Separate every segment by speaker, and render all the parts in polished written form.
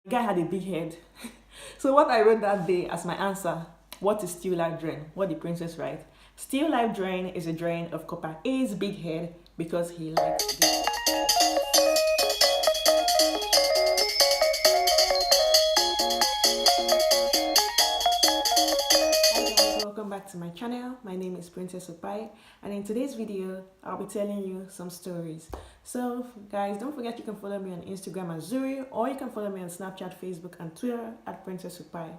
Speaker 1: Guy had a big head. So what I wrote that day as my answer, what is still life drawing? What the princess write? Still life drawing is a drawing of Copper A's big head because he likes it. Hi guys, welcome back to my channel. My name is Princess Upai, and in today's video I'll be telling you some stories. So guys, don't forget you can follow me on Instagram at Zuri, or you can follow me on Snapchat, Facebook and Twitter at Princess Upai.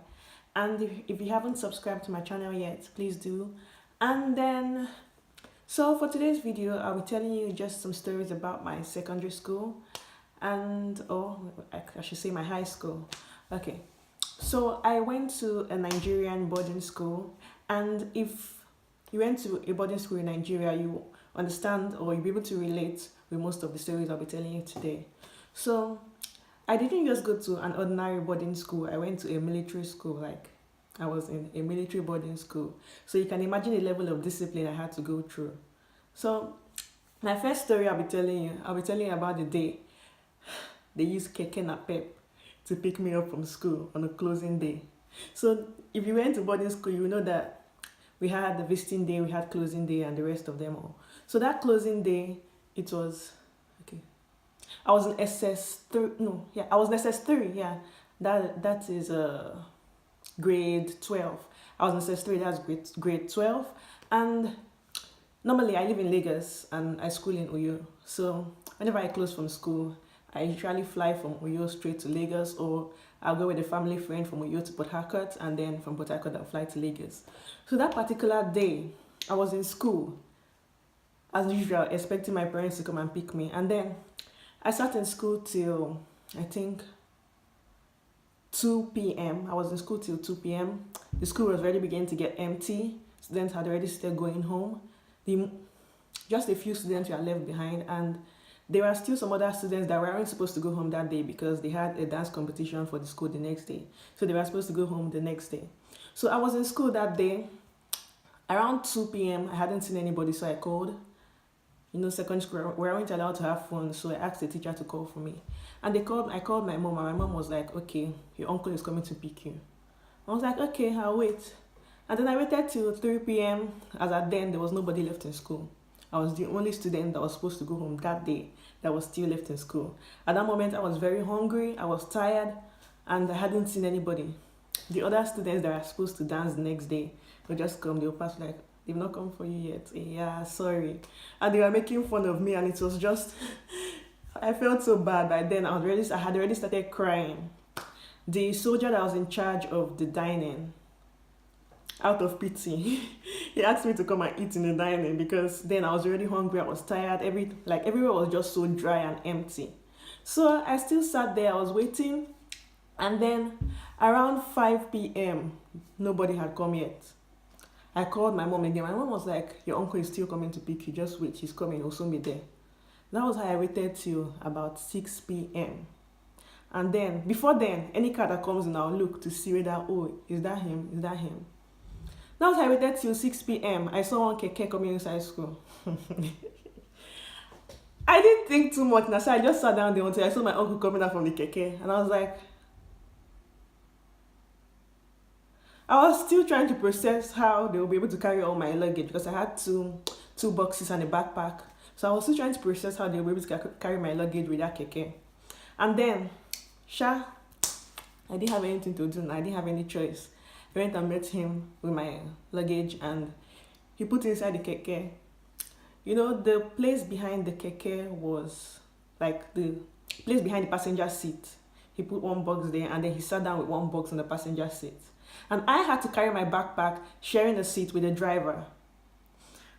Speaker 1: And if you haven't subscribed to my channel yet, please do. And then so for today's video I'll be telling you just some stories about my secondary school and I should say my high school. Okay, so I went to a Nigerian boarding school, and if you went to a boarding school in Nigeria, you understand or you'll be able to relate with most of the stories I'll be telling you today. So I didn't just go to an ordinary boarding school. I went to a military school. Like, I was in a military boarding school. So you can imagine the level of discipline I had to go through. So my first story I'll be telling you about the day they used keke napep to pick me up from school on a closing day. So if you went to boarding school, you know that we had the visiting day, we had closing day, and the rest of them all. So that closing day, it was okay. I was in SS3. No, yeah, I was in SS3. Yeah, that is grade 12. I was in SS3. That's grade 12, and normally I live in Lagos and I school in Uyo. So whenever I close from school, I usually fly from Uyo straight to Lagos, or I'll go with a family friend from Uyo to Port Harcourt, and then from Port Harcourt I'll fly to Lagos. So that particular day, I was in school, as usual, expecting my parents to come and pick me. And then I sat in school till, I think, 2 p.m. I was in school till 2 p.m. The school was already beginning to get empty. Students had already started going home. Just a few students were left behind, and there were still some other students that weren't supposed to go home that day because they had a dance competition for the school the next day. So they were supposed to go home the next day. So I was in school that day. Around 2 p.m. I hadn't seen anybody, so I called. You know, secondary school, we weren't allowed to have phones, so I asked the teacher to call for me. And I called my mom, and my mom was like, okay, your uncle is coming to pick you. I was like, okay, I'll wait. And then I waited till 3 p.m. As at then, there was nobody left in school. I was the only student that was supposed to go home that day that was still left in school. At that moment, I was very hungry, I was tired, and I hadn't seen anybody. The other students that are supposed to dance the next day would just come, they'll pass like, they've not come for you yet. Yeah, sorry. And they were making fun of me, and it was just, I felt so bad. By then, I had already started crying. The soldier that was in charge of the dining, out of pity, he asked me to come and eat in the dining because then I was already hungry, I was tired, everywhere was just so dry and empty. So I still sat there, I was waiting, and then around 5 p.m. nobody had come yet. I called my mom again. My mom was like, your uncle is still coming to pick you, just wait, he's coming, he'll soon be there. That was how I waited till about 6 p.m. And then, before then, any car that comes in, I'll look to see whether, oh, is that him, is that him? That was how I waited till 6 p.m. I saw one keke coming inside school. I didn't think too much, so I just sat down there until I saw my uncle coming out from the keke, and I was like, I was still trying to process how they will be able to carry all my luggage because I had two boxes and a backpack. So I was still trying to process how they were able to carry my luggage with that keke. And then, I didn't have anything to do, and I didn't have any choice. I went and met him with my luggage, and he put it inside the keke. You know, the place behind the keke was like the place behind the passenger seat. He put one box there, and then he sat down with one box on the passenger seat. And I had to carry my backpack, sharing a seat with the driver.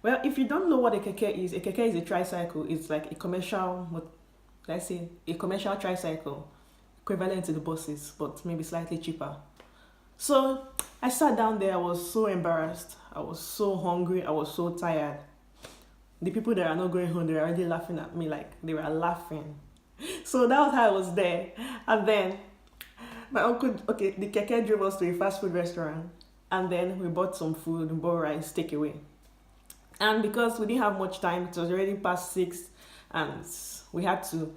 Speaker 1: Well, if you don't know what a keke is a tricycle. It's like a commercial, let's say, a commercial tricycle, equivalent to the buses, but maybe slightly cheaper. So I sat down there, I was so embarrassed, I was so hungry, I was so tired. The people that are not going home, they were already laughing at me, like they were laughing. So that was how I was there. And then my uncle, the keke drove us to a fast food restaurant, and then we bought some food, we bought rice, takeaway. And because we didn't have much time, it was already past 6, and we had to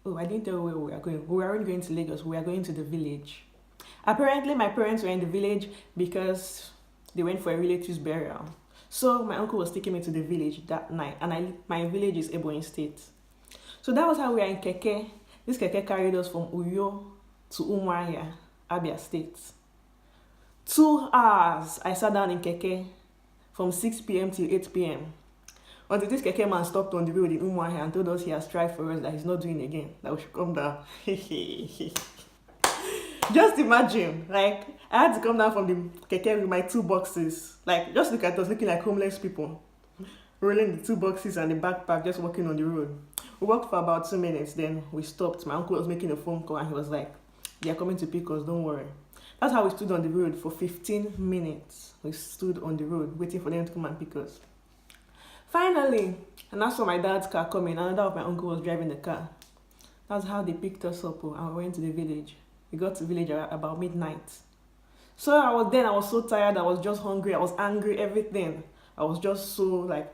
Speaker 1: Oh, I didn't tell you where we are going. We were already going to Lagos. We are going to the village. Apparently, my parents were in the village because they went for a relative's burial. So my uncle was taking me to the village that night, and my village is Ebonyi State. So that was how we are in Keke. This Keke carried us from Uyo to Umuahia, Abia State. 2 hours I sat down in Keke from 6 p.m. till 8 p.m. until this Keke man stopped on the road in Umuahia and told us he has tried for us that he's not doing again, that we should come down. Just imagine, like, I had to come down from the Keke with my 2 boxes. Like, just look at us looking like homeless people, rolling the 2 boxes and the backpack, just walking on the road. We walked for about 2 minutes, then we stopped. My uncle was making a phone call and he was like, "They are coming to pick us, don't worry." That's how we stood on the road for 15 minutes. We stood on the road waiting for them to come and pick us. Finally, and I saw my dad's car coming. Another of my uncle was driving the car. That's how they picked us up, and we went to the village. We got to the village about midnight. So I was so tired. I was just hungry. I was angry. Everything. I was just so like,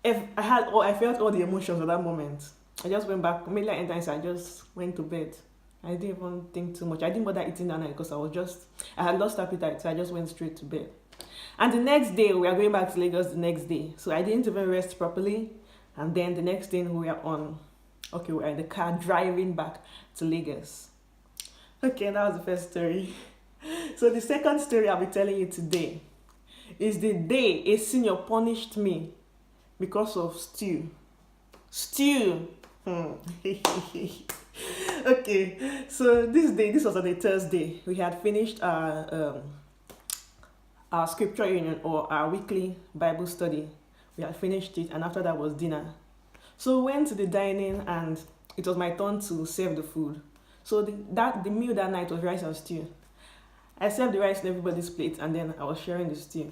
Speaker 1: I felt all the emotions at that moment. I just went back. Immediately I entered inside, I just went to bed. I didn't even think too much. I didn't bother eating that night because I had lost appetite, so I just went straight to bed. And the next day, we are going back to Lagos the next day. So I didn't even rest properly. And then the next day, we are in the car driving back to Lagos. Okay, that was the first story. So the second story I'll be telling you today is the day a senior punished me because of stew. Stew. Okay, so this was on a Thursday. We had finished our scripture union, or our weekly Bible study. We had finished it, and after that was dinner. So we went to the dining, and it was my turn to serve the food. So the meal that night was rice and stew. I served the rice in everybody's plate, and then I was sharing the stew.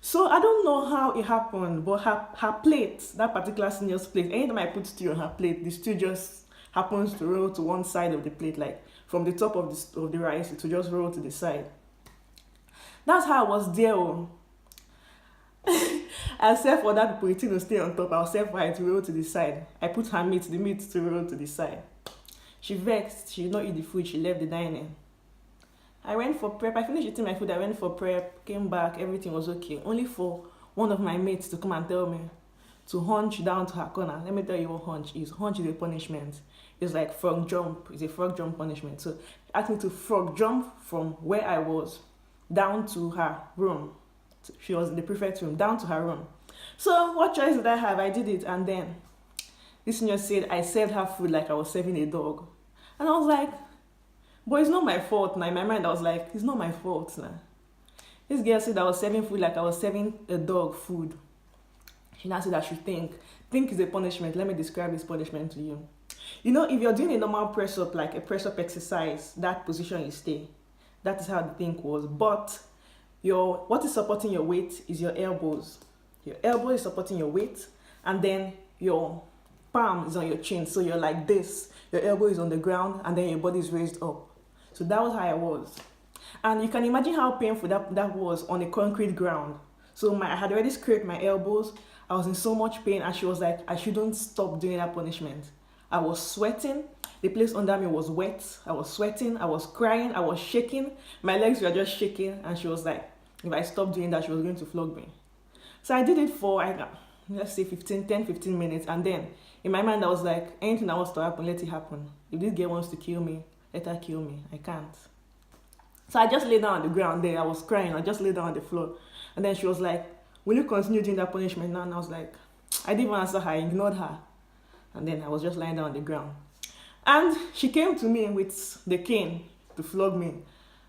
Speaker 1: So I don't know how it happened, but her plate, that particular senior's plate, anytime I put stew on her plate, the stew just happens to roll to one side of the plate, like from the top of the rice, it will just roll to the side. That's how I was there. I serve for that people, it will stay on top. I'll serve for her to roll to the side. I put the meat to roll to the side. She vexed, she did not eat the food, she left the dining. I went for prep, I finished eating my food, I went for prep, came back, everything was okay. Only for one of my mates to come and tell me to hunch down to her corner. Let me tell you what hunch is. Hunch is a punishment. It's like frog jump. It's a frog jump punishment. So she asked me to frog jump from where I was down to her room. She was in the prefect room, down to her room. So what choice did I have? I did it, and then this senior said I served her food like I was serving a dog. And I was like, but it's not my fault now. In my mind, I was like, it's not my fault now. This girl said I was serving food like I was serving a dog food. She now said I should think. Think is a punishment. Let me describe this punishment to you. You know, if you're doing a normal press-up, like a press-up exercise, that position you stay. That is how the think was. But what is supporting your weight is your elbows. Your elbow is supporting your weight, and then your palm is on your chin. So you're like this. Your elbow is on the ground, and then your body is raised up. So that was how I was. And you can imagine how painful that was on a concrete ground. So I had already scraped my elbows. I was in so much pain, and she was like, I shouldn't stop doing that punishment. I was sweating. The place under me was wet. I was sweating. I was crying. I was shaking. My legs were just shaking. And she was like, if I stopped doing that, she was going to flog me. So I did it for, let's say 15 minutes. And then in my mind, I was like, anything that wants to happen, let it happen. If this girl wants to kill me, let her kill me. I can't. So I just lay down on the ground there. I was crying. I just lay down on the floor. And then she was like, will you continue doing that punishment now? And I was like, I didn't even answer her. I ignored her. And then I was just lying down on the ground. And she came to me with the cane to flog me.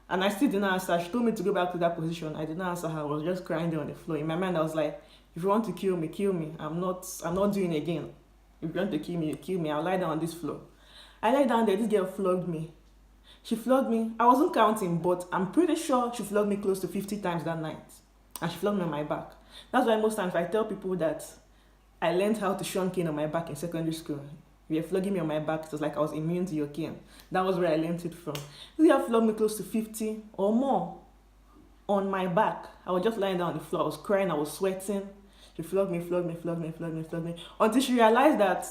Speaker 1: And I still didn't answer. She told me to go back to that position. I didn't answer her. I was just crying there on the floor. In my mind, I was like, if you want to kill me, kill me. I'm not doing it again. If you want to kill me, you kill me. I'll lie down on this floor. I lay down there. This girl flogged me. She flogged me. I wasn't counting, but I'm pretty sure she flogged me close to 50 times that night. And she flogged me on my back. That's why most times I tell people that I learned how to shun cane on my back in secondary school. If you're flogging me on my back, it was like I was immune to your cane. That was where I learned it from. This girl flogged me close to 50 or more on my back. I was just lying down on the floor. I was crying. I was sweating. She flogged me. Until she realized that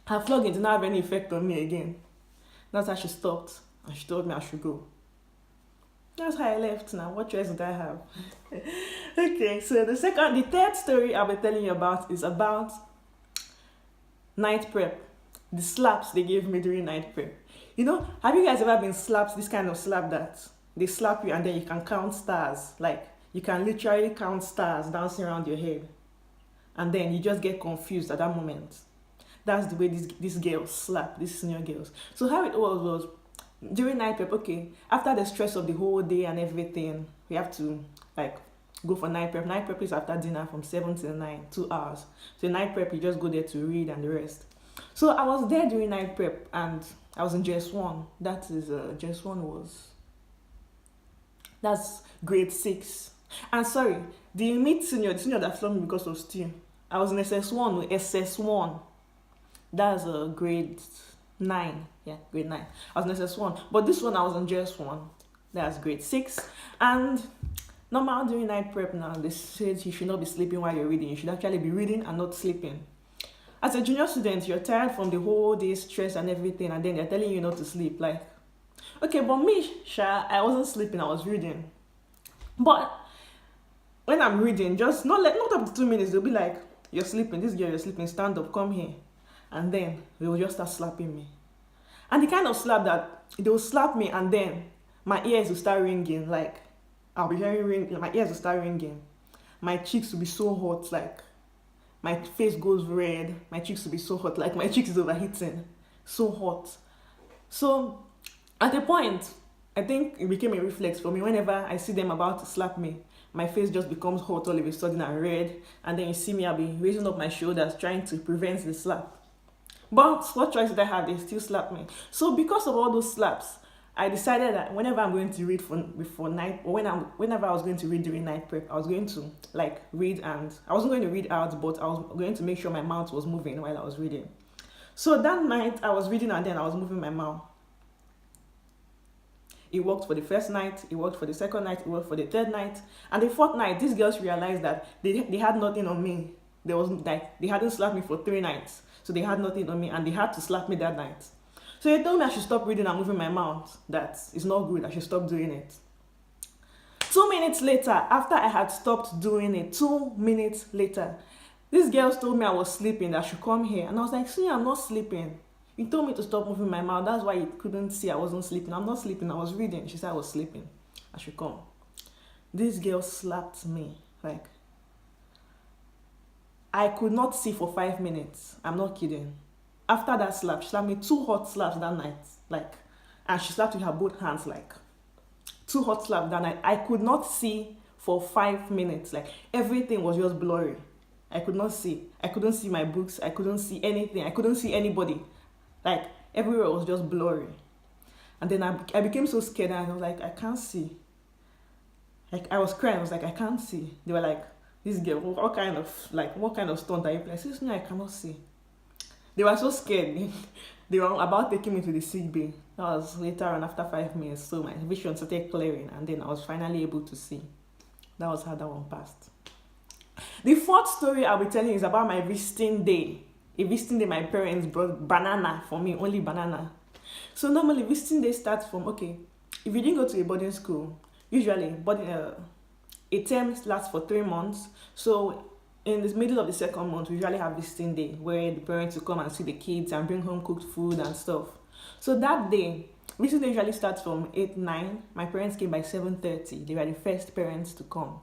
Speaker 1: Her flogging did not have any effect on me again. That's how she stopped, and she told me I should go. That's how I left now. What choice did I have? Okay, so the third story I'll be telling you about is about night prep. The slaps they gave me during night prep. You know, have you guys ever been slapped, this kind of slap that they slap you and then you can count stars? Like, you can literally count stars dancing around your head. And then you just get confused at that moment. That's the way these girls slap, these senior girls. So how it was during night prep, okay, after the stress of the whole day and everything, we have to like go for night prep. Night prep is after dinner from 7 till 9, 2 hours. So night prep, you just go there to read and the rest. So I was there during night prep and I was in JS1. That is, that's grade 6. And sorry, the senior that flogged me because of steal. I was in SS1, SS1. That's grade 9. Yeah, grade 9. I was in SS1. But this one, I was in JS1. That's grade 6. And normal during night prep now, they said you should not be sleeping while you're reading. You should actually be reading and not sleeping. As a junior student, you're tired from the whole day stress and everything, and then they're telling you not to sleep. Like, okay, but me, I wasn't sleeping, I was reading. But when I'm reading, just not up to 2 minutes, they'll be like, you're sleeping, this girl, you're sleeping, stand up, come here. And then they will just start slapping me. And the kind of slap that they will slap me and then my ears will start ringing. Like, I'll be hearing ring, my ears will start ringing. My cheeks will be so hot, like my face goes red, my cheeks will be so hot, like my cheeks is overheating, so hot. So at a point, I think it became a reflex for me. Whenever I see them about to slap me, my face just becomes hot all of a sudden and red, and then you see me, I'll be raising up my shoulders trying to prevent the slap. But what choice did I have? They still slap me. So because of all those slaps, I decided that whenever I'm going to read for night, or whenever I was going to read during night prep, I was going to like read, and I wasn't going to read out, but I was going to make sure my mouth was moving while I was reading. So that night I was reading and then I was moving my mouth. It worked for the first night, it worked for the second night, it worked for the third night, and the fourth night, these girls realized that they had nothing on me. There was like they hadn't slapped me for 3 nights, so they had nothing on me, and they had to slap me that night. So they told me I should stop reading and moving my mouth. That it's not good. I should stop doing it. 2 minutes later, after I had stopped doing it, 2 minutes later, these girls told me I was sleeping, that I should come here. And I was like, see, I'm not sleeping. You told me to stop moving my mouth. That's why you couldn't see I wasn't sleeping. I'm not sleeping. I was reading. She said I was sleeping. I should come. These girls slapped me. Like, I could not see for 5 minutes. I'm not kidding. After that slap, she slapped me 2 hot slaps that night. Like, and she slapped with her both hands, like 2 hot slaps that night. I could not see for 5 minutes. Like, everything was just blurry. I could not see. I couldn't see my books. I couldn't see anything. I couldn't see anybody. Like, everywhere was just blurry. And then I became so scared, and I was like, I can't see. Like, I was crying. I was like, I can't see. They were like, this girl, what kind of stunt are you playing? I said, no, I cannot see. They were so scared. They were about taking me to the sick bay. That was later on, after 5 minutes. So my vision started clearing, and then I was finally able to see. That was how that one passed. The fourth story I'll be telling you is about my visiting day. A visiting day, my parents brought banana for me, only banana. So normally visiting day starts from, okay, if you didn't go to a boarding school, usually a term lasts for 3 months. So in the middle of the second month, we usually have visiting day where the parents will come and see the kids and bring home cooked food and stuff. So that day, visiting day usually starts from 8, 9. My parents came by 7:30. They were the first parents to come.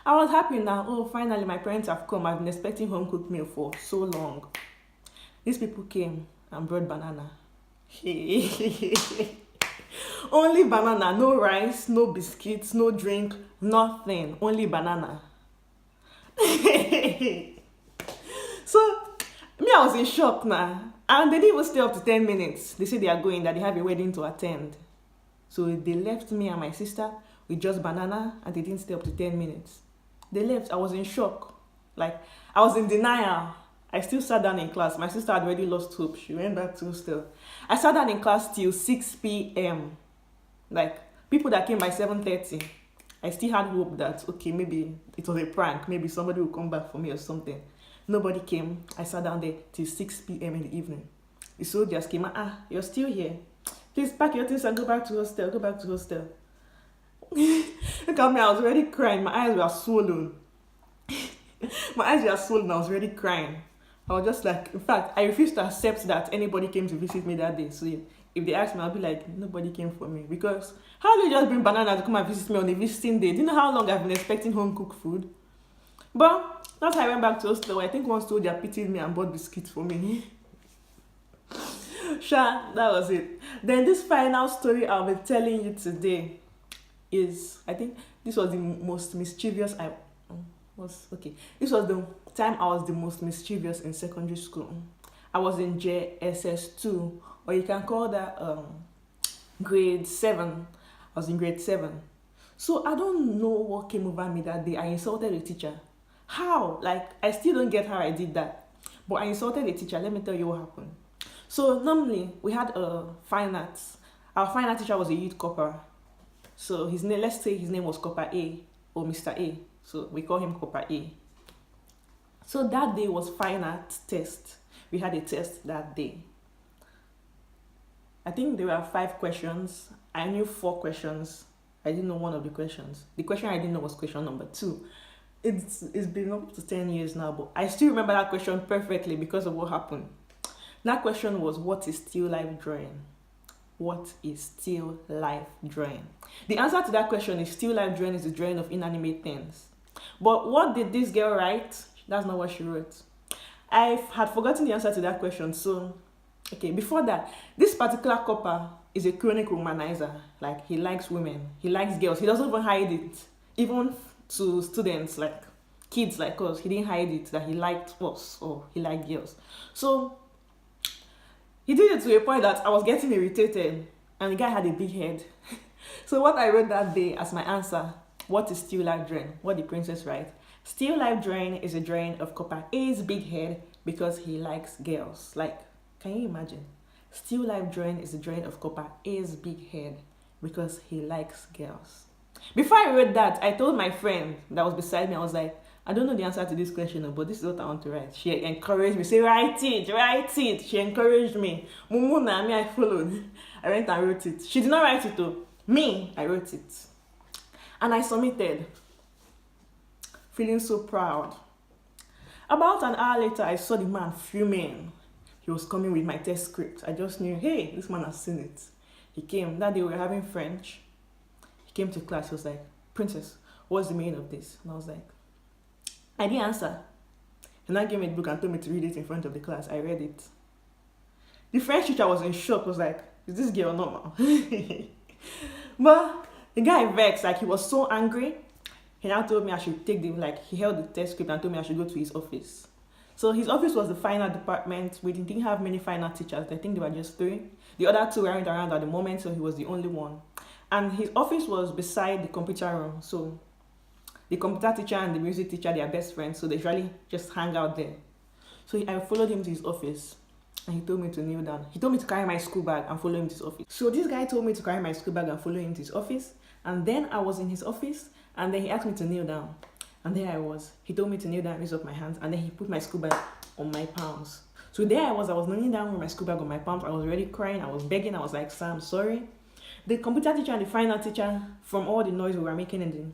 Speaker 1: I was happy now. Oh, finally, my parents have come. I've been expecting home cooked meal for so long. These people came and brought banana. Only banana, no rice, no biscuits, no drink, nothing. Only banana. So me, I was in shock now, and they didn't even stay up to 10 minutes. They said they are going, that they have a wedding to attend. So they left me and my sister with just banana, and they didn't stay up to 10 minutes. They left. I was in shock. Like, I was in denial. I still sat down in class. My sister had already lost hope. She went back to hostel. I sat down in class till 6 p.m. Like, people that came by 7:30, I still had hope that, okay, maybe it was a prank. Maybe somebody will come back for me or something. Nobody came. I sat down there till 6 p.m. in the evening. The soldiers came out, you're still here. Please pack your things and go back to hostel. Go back to hostel. Look at me, I was already crying. My eyes were swollen. My eyes were swollen. I was already crying. I was just like, in fact, I refused to accept that anybody came to visit me that day. So if they ask me, I'll be like, nobody came for me. Because how do you just bring banana to come and visit me on a visiting day? Do you know how long I've been expecting home cooked food? But that's how I went back to hostel. I think one soldier pitied me and bought biscuits for me. Sure, that was it. Then this final story I'll be telling you today is, I think this was the most mischievous this was the time I was the most mischievous in secondary school. I was in JSS2, or you can call that grade 7. I was in grade 7. So I don't know what came over me that day. I insulted a teacher. How? Like, I still don't get how I did that. But I insulted a teacher. Let me tell you what happened. So normally we had a fine arts. Our fine art teacher was a youth corper. So his name, let's say his name was Copper A or Mr. A. So we call him Copper A. So that day was fine art test. We had a test that day. I think there were 5 questions. I knew 4 questions. I didn't know one of the questions. The question I didn't know was question number 2. It's been up to 10 years now, but I still remember that question perfectly because of what happened. That question was, what is still life drawing? What is still life drawing? The answer to that question is still life drawing is the drawing of inanimate things. But what did this girl write? That's not what she wrote. I had forgotten the answer to that question. So, okay, before that, this particular copper is a chronic womanizer. Like, he likes women. He likes girls. He doesn't even hide it. Even to students, like kids like us, he didn't hide it that he liked us or he liked girls. So, he did it to a point that I was getting irritated and the guy had a big head. So what I wrote that day as my answer, what is still life drawing? What the princess write? Still life drawing is a drawing of Copper A's big head because he likes girls. Like, can you imagine? Still life drawing is a drawing of Copper A's big head because he likes girls. Before I wrote that, I told my friend that was beside me, I was like, I don't know the answer to this question, but this is what I want to write. She encouraged me, say, write it. She encouraged me. Mumuna, me, I followed. I went and wrote it. She did not write it though. Me, I wrote it. And I submitted. Feeling so proud. About an hour later, I saw the man fuming. He was coming with my test script. I just knew, hey, this man has seen it. He came. That day we were having French. He came to class. He was like, Princess, what's the meaning of this? And I was like, I didn't answer. He now gave me the book and told me to read it in front of the class. I read it. The French teacher was in shock. Was like, is this girl normal? But the guy vexed. Like, he was so angry. He now told me I should take he held the test script and told me I should go to his office. So his office was the final department. We didn't have many final teachers. I think there were just 3. The other 2 weren't around at the moment, so he was the only one. And his office was beside the computer room. So the computer teacher and the music teacher, they are best friends, so they usually just hang out there. So I followed him to his office, and he told me to kneel down. He told me to carry my school bag and follow him to his office. So this guy told me to carry my school bag and follow him to his office, and then I was in his office, and then he asked me to kneel down. And there I was. He told me to kneel down, raise up my hands, and then he put my school bag on my palms. So there I was kneeling down with my school bag on my palms. I was already crying, I was begging, I was like, Sir, I'm sorry. The computer teacher and the final teacher, from all the noise we were making in the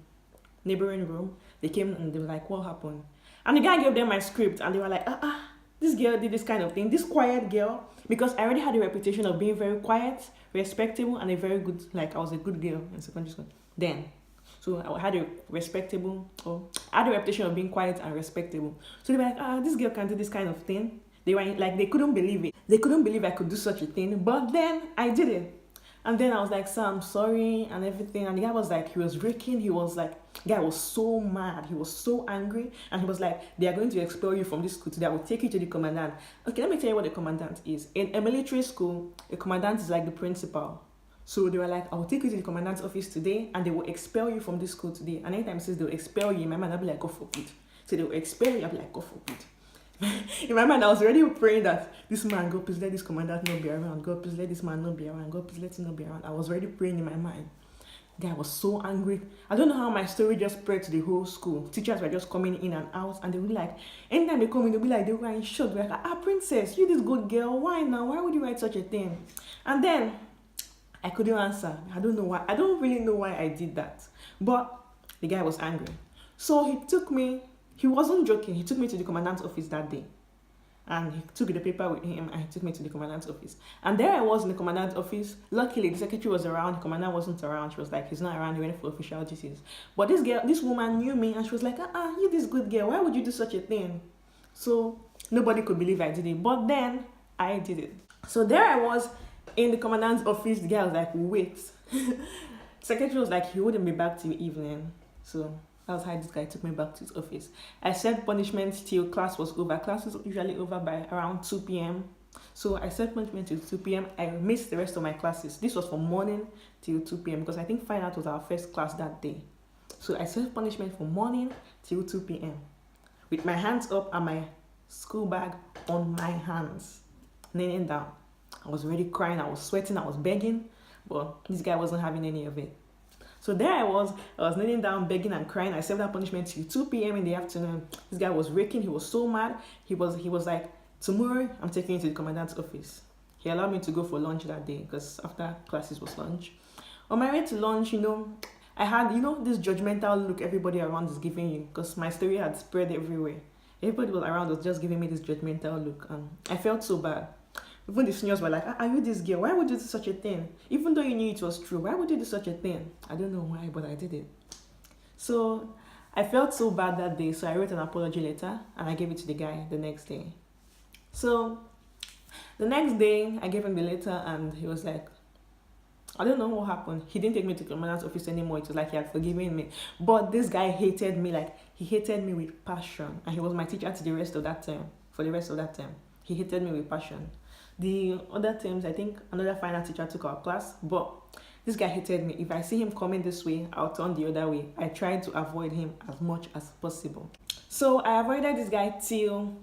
Speaker 1: neighboring room, they came and they were like, what happened? And the guy gave them my script and they were like, this girl did this kind of thing, this quiet girl, because I already had a reputation of being very quiet, respectable, and a very good, I was a good girl in secondary school then. So I had a reputation of being quiet and respectable. So they were like, this girl can do this kind of thing. They were like, they couldn't believe it. They couldn't believe I could do such a thing, but then I did it. And then I was like, Sir, I'm sorry, and everything. And the guy was like, he was raking. He was like, the guy was so mad. He was so angry. And he was like, they are going to expel you from this school today. I will take you to the commandant. Okay, let me tell you what the commandant is. In a military school, a commandant is like the principal. So they were like, I will take you to the commandant's office today, and they will expel you from this school today. And anytime it says they will expel you, in my mind, I'll be like, God forbid. So they will expel you, I'll be like, God forbid. In my mind, I was already praying that this man, God, please let this commandant not be around. God, please let this man not be around. God, please let him not be around. I was already praying in my mind. The guy was so angry. I don't know how my story just spread to the whole school. Teachers were just coming in and out, and they were like, anytime they come in, they'll be like, they were in shock. They're like, princess, you this good girl. Why now? Why would you write such a thing? And then I couldn't answer. I don't know why. I don't really know why I did that. But the guy was angry. So he wasn't joking. He took me to the commandant's office that day. And he took the paper with him and he took me to the commandant's office. And there I was in the commandant's office. Luckily, the secretary was around. The commandant wasn't around. She was like, he's not around. He went for official duties. But this woman knew me and she was like, you this good girl. Why would you do such a thing? So nobody could believe I did it. But then I did it. So there I was in the commandant's office. The guy was like, wait. Secretary was like, he wouldn't be back till evening. So that was how this guy took me back to his office. I served punishment till class was over. Class was usually over by around 2 p.m. So I served punishment till 2 p.m. I missed the rest of my classes. This was from morning till 2 p.m. because I think fine art was our first class that day. So I served punishment from morning till 2 p.m. with my hands up and my school bag on my hands, kneeling down. I was already crying. I was sweating. I was begging. But this guy wasn't having any of it. So there I was kneeling down, begging and crying. I served that punishment till 2 p.m. in the afternoon. This guy was raking. He was so mad. He was like, tomorrow I'm taking you to the commandant's office. He allowed me to go for lunch that day because after classes was lunch. On my way to lunch, I had, this judgmental look everybody around is giving you because my story had spread everywhere. Everybody was around was just giving me this judgmental look and I felt so bad. Even the seniors were like, are you this girl? Why would you do such a thing? Even though you knew it was true, why would you do such a thing? I don't know why, but I did it. So I felt so bad that day. So I wrote an apology letter and I gave it to the guy the next day. So the next day I gave him the letter and he was like, I don't know what happened. He didn't take me to the commandant's office anymore. It was like he had forgiven me. But this guy hated me, like he hated me with passion. And he was my teacher to the rest of that term. For the rest of that term. He hated me with passion. The other terms, I think another fine art teacher took our class, but this guy hated me. If I see him coming this way, I'll turn the other way. I tried to avoid him as much as possible. So I avoided this guy till,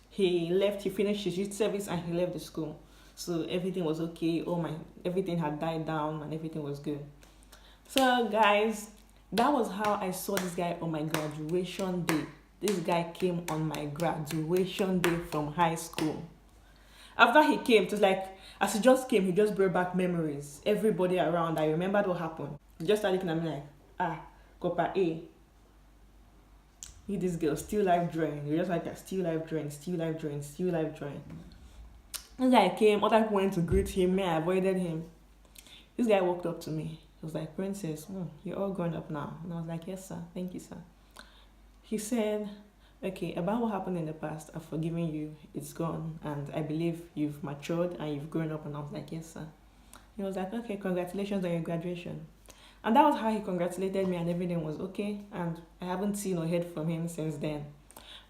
Speaker 1: he left, he finished his youth service and he left the school. So everything was okay. Everything had died down and everything was good. So guys, that was how I saw this guy on my graduation day. This guy came on my graduation day from high school. After he came, it was like, as he just came, he just brought back memories. Everybody around, I remembered what happened. He just started looking at me like, Copa A. You this girl, still life drawing. You're just like that, still life drawing, still life drawing, still life drawing. This guy came, other people went to greet him, me, I avoided him. This guy walked up to me. He was like, Princess, you're all grown up now. And I was like, yes, sir. Thank you, sir. He said, okay, about what happened in the past, I've forgiven you, it's gone, and I believe you've matured and you've grown up. And I was like, yes, sir. He was like, okay, congratulations on your graduation. And that was how he congratulated me and everything was okay, and I haven't seen or heard from him since then.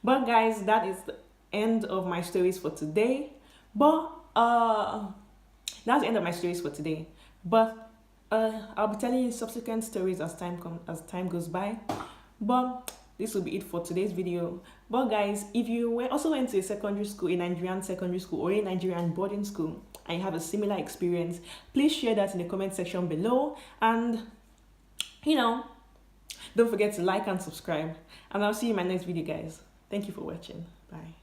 Speaker 1: But guys, that is the end of my stories for today. But that's the end of my stories for today. But I'll be telling you subsequent stories as time goes by. But this will be it for today's video. But guys, if you also went to a secondary school, a Nigerian secondary school or a Nigerian boarding school, and you have a similar experience, please share that in the comment section below. And don't forget to like and subscribe. And I'll see you in my next video, guys. Thank you for watching. Bye.